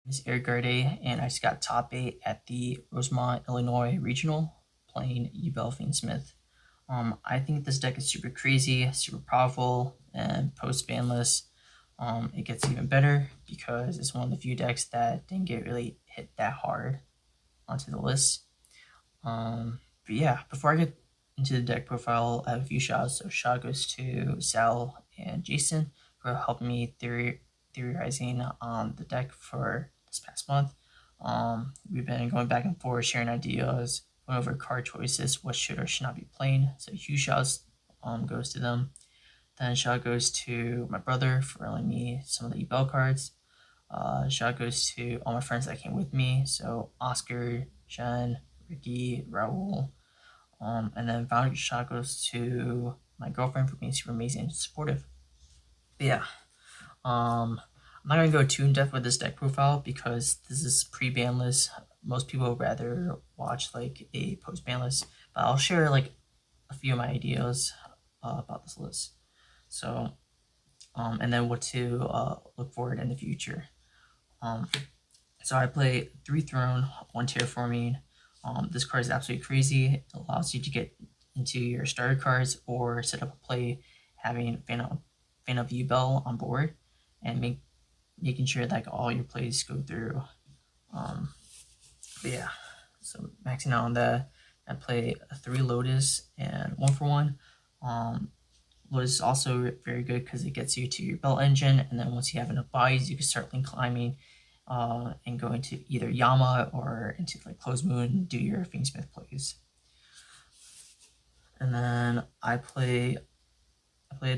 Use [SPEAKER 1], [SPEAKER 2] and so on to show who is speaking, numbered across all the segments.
[SPEAKER 1] is Eric Garde, and I just got top 8 at the Rosemont, Illinois Regional, playing Yubel Fiendsmith. I think this deck is super crazy, super powerful, and post-banless, it gets even better because it's one of the few decks that didn't get really hit that hard onto the list. But yeah, before I get into the deck profile, I have a few shots. So shout goes to Sal and Jason for helping me theorizing on the deck for this past month. We've been going back and forth, sharing ideas, going over card choices, what should or should not be playing. So huge shouts goes to them. Then shout goes to my brother for letting me some of the bell cards. Shout goes to all my friends that came with me. So Oscar, Jen, Ricky, Raul. And then final shout goes to my girlfriend for being super amazing and supportive. But yeah, I'm not gonna go too in depth with this deck profile because this is pre-ban list. Most people would rather watch like a post-ban list, but I'll share like a few of my ideas about this list. So, and then what to look forward in the future. So I play 3 Throne, 1 Terraforming. This card is absolutely crazy. It allows you to get into your starter cards or set up a play having Fan of Yubel on board and making sure that all your plays go through. But yeah, so maxing out on that, I play a 3 Lotus and 1 for 1. Lotus is also very good because it gets you to your belt engine, and then once you have enough buys, you can start link climbing and go into either Yama or into like Closed Moon and do your Fiendsmith plays. And then I played 3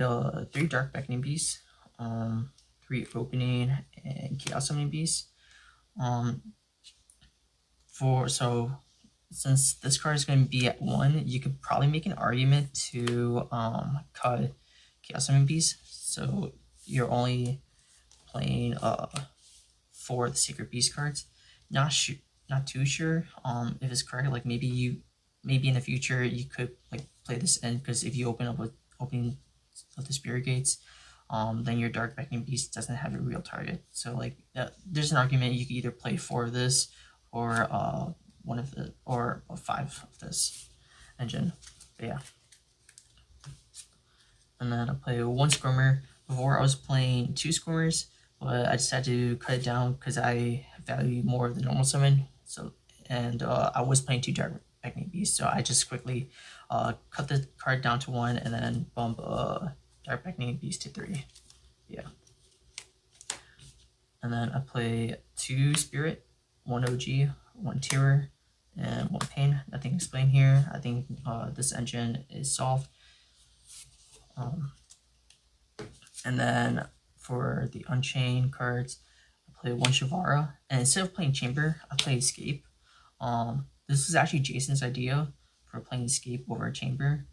[SPEAKER 1] Dark Beckoning Beasts, 3 Opening, and Chaos Summoning Beasts. Since this card is going to be at 1, you could probably make an argument to cut Chaos Summoning Beasts. So you're only playing 4 of the Secret Beast cards. Not too sure if it's correct. Like maybe in the future you could like play this in, because if you open up with opening of the Spirit Gates, then your Dark Beckoning Beast doesn't have a real target. So like there's an argument you could either play 4 of this or 1 of the or 5 of this engine. But yeah. And then I play 1 Skirmer. Before I was playing 2 Skirmers, but I decided to cut it down because I value more of the normal summon. So I was playing 2 Dark Beckoning Beasts, so I just quickly cut the card down to 1 and then bump Dark Beckoning Beast to 3. Yeah. And then I play 2 Spirit, 1 OG, 1 Terror, and 1 Pain. Nothing explained here. I think this engine is solved. And then for the Unchained cards, I play 1 Shavara, and instead of playing Chamber, I play Escape. This is actually Jason's idea for playing Escape over Chamber.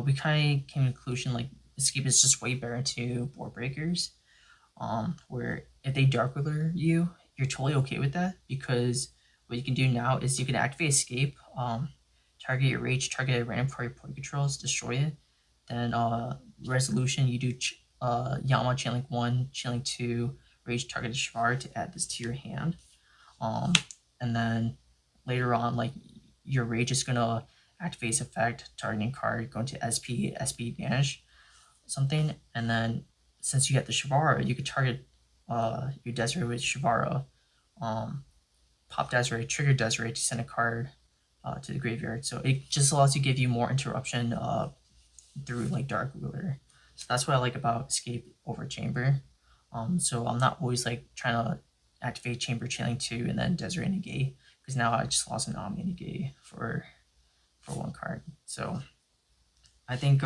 [SPEAKER 1] We kind of came to the conclusion like Escape is just way better into board breakers. Where if they Dark Ruler you, you're totally okay with that, because what you can do now is you can activate Escape, target your Rage, target a random card your point controls, destroy it. Then Resolution, you do Yama Chailing 1, Chailing 2, Rage target Shvar to add this to your hand. And then later on, like your Rage is gonna activate its effect, targeting card, going to SP banish something, and then since you get the Shavara, you could target your Desiree with Shavara, pop Desiree, trigger Desiree to send a card to the graveyard. So it just allows you to give you more interruption through like Dark Ruler. So that's what I like about Escape over Chamber. So I'm not always like trying to activate Chamber Chailing 2 and then Desiree negate, because now I just lost an Omni negate for 1 card. So I think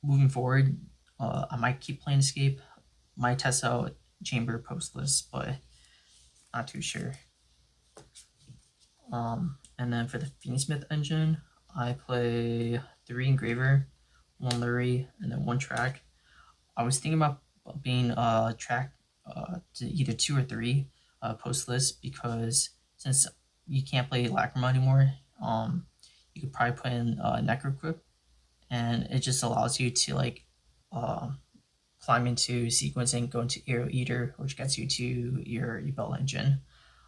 [SPEAKER 1] moving forward, I might keep playing Escape, might test out Chamber post list, but not too sure. And then for the Fiendsmith engine, I play 3 Engraver, 1 Lurie, and then 1 Track. I was thinking about being Track to either 2 or 3 post list, because since you can't play Lacrima anymore, you could probably put in Necroquip, and it just allows you to like climb into sequence and go into Arrow Eater, which gets you to your Yubel engine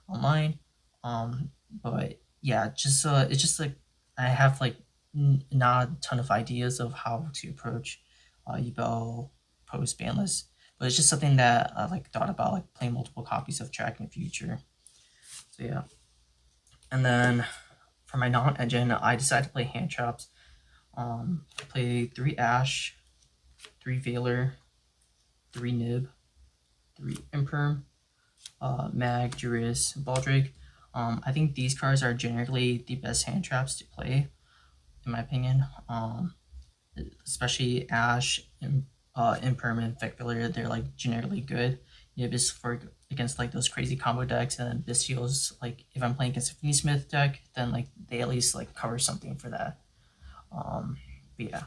[SPEAKER 1] online. But yeah, just it's just like I have like not a ton of ideas of how to approach Yubel post banless, but it's just something that I like thought about, like playing multiple copies of Track in the future. So yeah, and then for my non-engine, I decided to play hand traps. Play 3 Ash, 3 Veiler, 3 Nib, 3 Imperm, Mag, Juris, Baldrake. I think these cards are generally the best hand traps to play, in my opinion. Especially Ash, Imperm, and Veiler, they're like generally good. Nib is for against like those crazy combo decks, and then Bestial's like if I'm playing against a Fiendsmith deck, then like they at least like cover something for that. But yeah.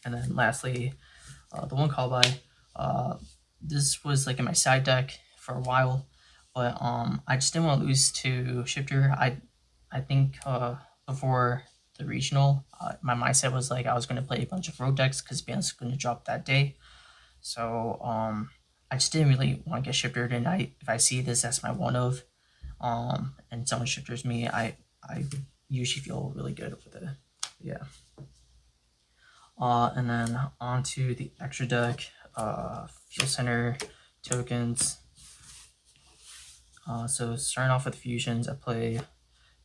[SPEAKER 1] And then lastly, the one call by. This was like in my side deck for a while, but I just didn't want to lose to Shifter. I think before the regional, my mindset was like I was going to play a bunch of road decks because Ban's going to drop that day. So I just didn't really want to get Shiftered, and if I see this as my one of, and someone Shifters me, I usually feel really good with it. Yeah. And then on to the extra deck, Fuel Center, tokens. So starting off with fusions, I play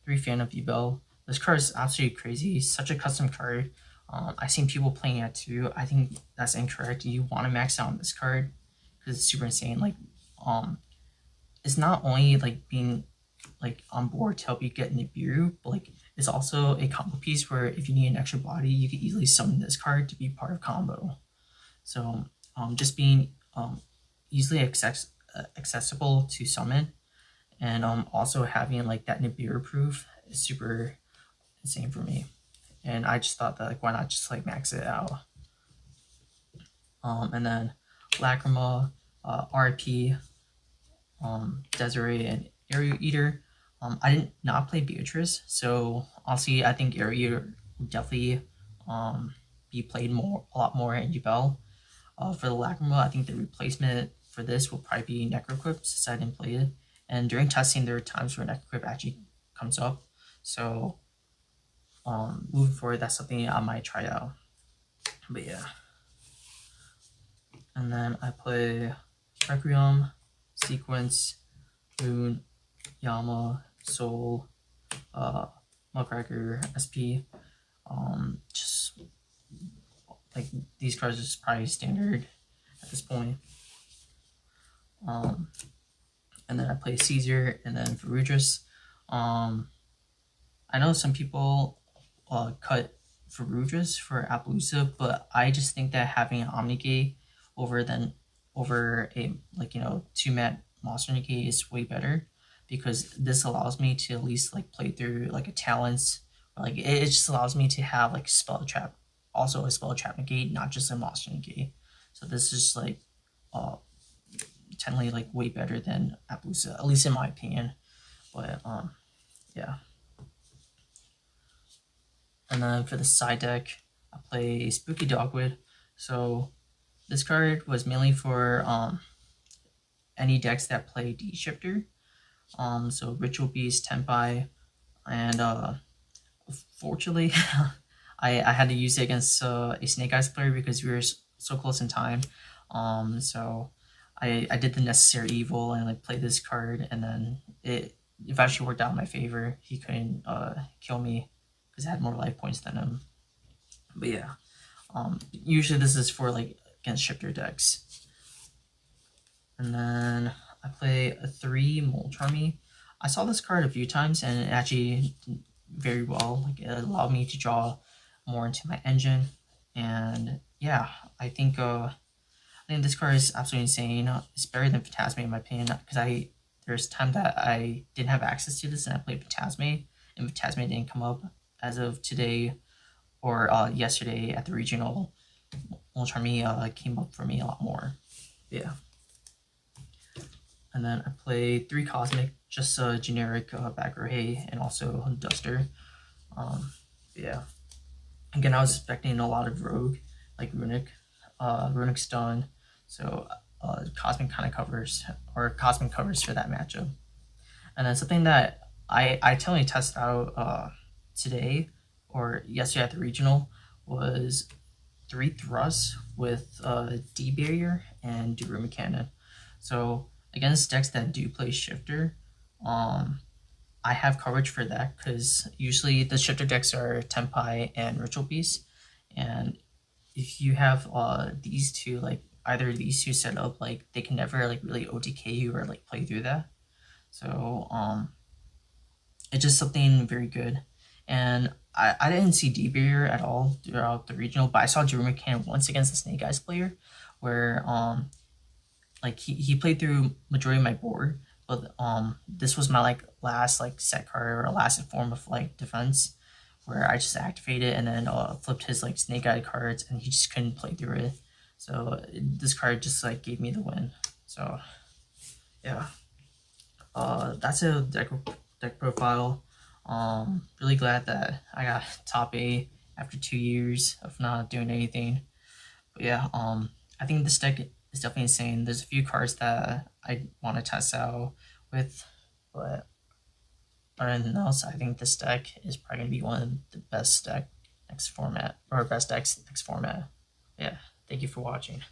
[SPEAKER 1] 3 Fan of Yubel. This card is absolutely crazy. Such a custom card. I've seen people playing it too. I think that's incorrect. You want to max out on this card because it's super insane. Like, it's not only like being like on board to help you get Nibiru, but like it's also a combo piece where if you need an extra body, you can easily summon this card to be part of combo. So just being easily accessible to summon, and also having like that Nibiru proof is super insane for me. And I just thought that like why not just like max it out. And then Lacrima, RP, Desiree, and Arrow Eater. I did not play Beatrice, so honestly, I think Arrow Eater would definitely be played a lot more in Yubel. For the Lacrima, I think the replacement for this will probably be Necroquip, since I didn't play it. And during testing, there are times where Necroquip actually comes up. So moving forward, that's something I might try out. But yeah. And then I play Requiem, Sequence, Moon, Yama, Soul, Muckracker, SP. Just like these cards are just probably standard at this point. And then I play Caesar and then Ferudris. I know some people cut Ferudris for Appaloosa, but I just think that having an Omnigate over a 2-mat monster negate is way better, because this allows me to at least like play through like a Talents, or like it just allows me to have like spell trap, also a spell trap negate, not just a monster negate. So this is like technically like way better than Appaloosa, at least in my opinion. But yeah. And then for the side deck, I play Spooky Dogwood. So this card was mainly for any decks that play D-Shifter. So Ritual Beast, Tempai, and fortunately, I had to use it against a Snake Eyes player because we were so close in time. So I did the necessary evil and like played this card, and then it eventually worked out in my favor. He couldn't kill me because I had more life points than him. But yeah, usually this is for like against shifter decks. And then I play a 3 Molcharmy. I saw this card a few times and it actually did very well. Like it allowed me to draw more into my engine. And yeah, I think this card is absolutely insane. It's better than Phantasme in my opinion, because there's time that I didn't have access to this and I played Phantasme, and Phantasme didn't come up as of today or yesterday at the regional. Molcharmy came up for me a lot more. Yeah. And then I play 3 Cosmic, just a generic back row hay, and also Duster. Yeah. Again, I was expecting a lot of Rogue like runic stun. So cosmic kind of covers, or cosmic covers for that matchup. And then something that I totally tested out today or yesterday at the regional was 3 thrusts with D barrier and Duruma cannon. So against decks that do play shifter, I have coverage for that because usually the shifter decks are Tempai and Ritual Beast, and if you have these two, like either of these two set up, like they can never like really OTK you or like play through that. So it's just something very good. And I didn't see D barrier at all throughout the regional, but I saw Drew McCann once against the Snake Eyes player, where like he played through majority of my board, but this was my like last like set card or last form of like defense, where I just activated and then flipped his like Snake Eye cards, and he just couldn't play through it. So this card just like gave me the win. So yeah, that's a deck profile. Really glad that I got top 8 after 2 years of not doing anything. But yeah, I think this deck is definitely insane. There's a few cards that I want to test out with, but other than else, I think this deck is probably gonna be one of the best deck next format, or best decks next format. Yeah, thank you for watching.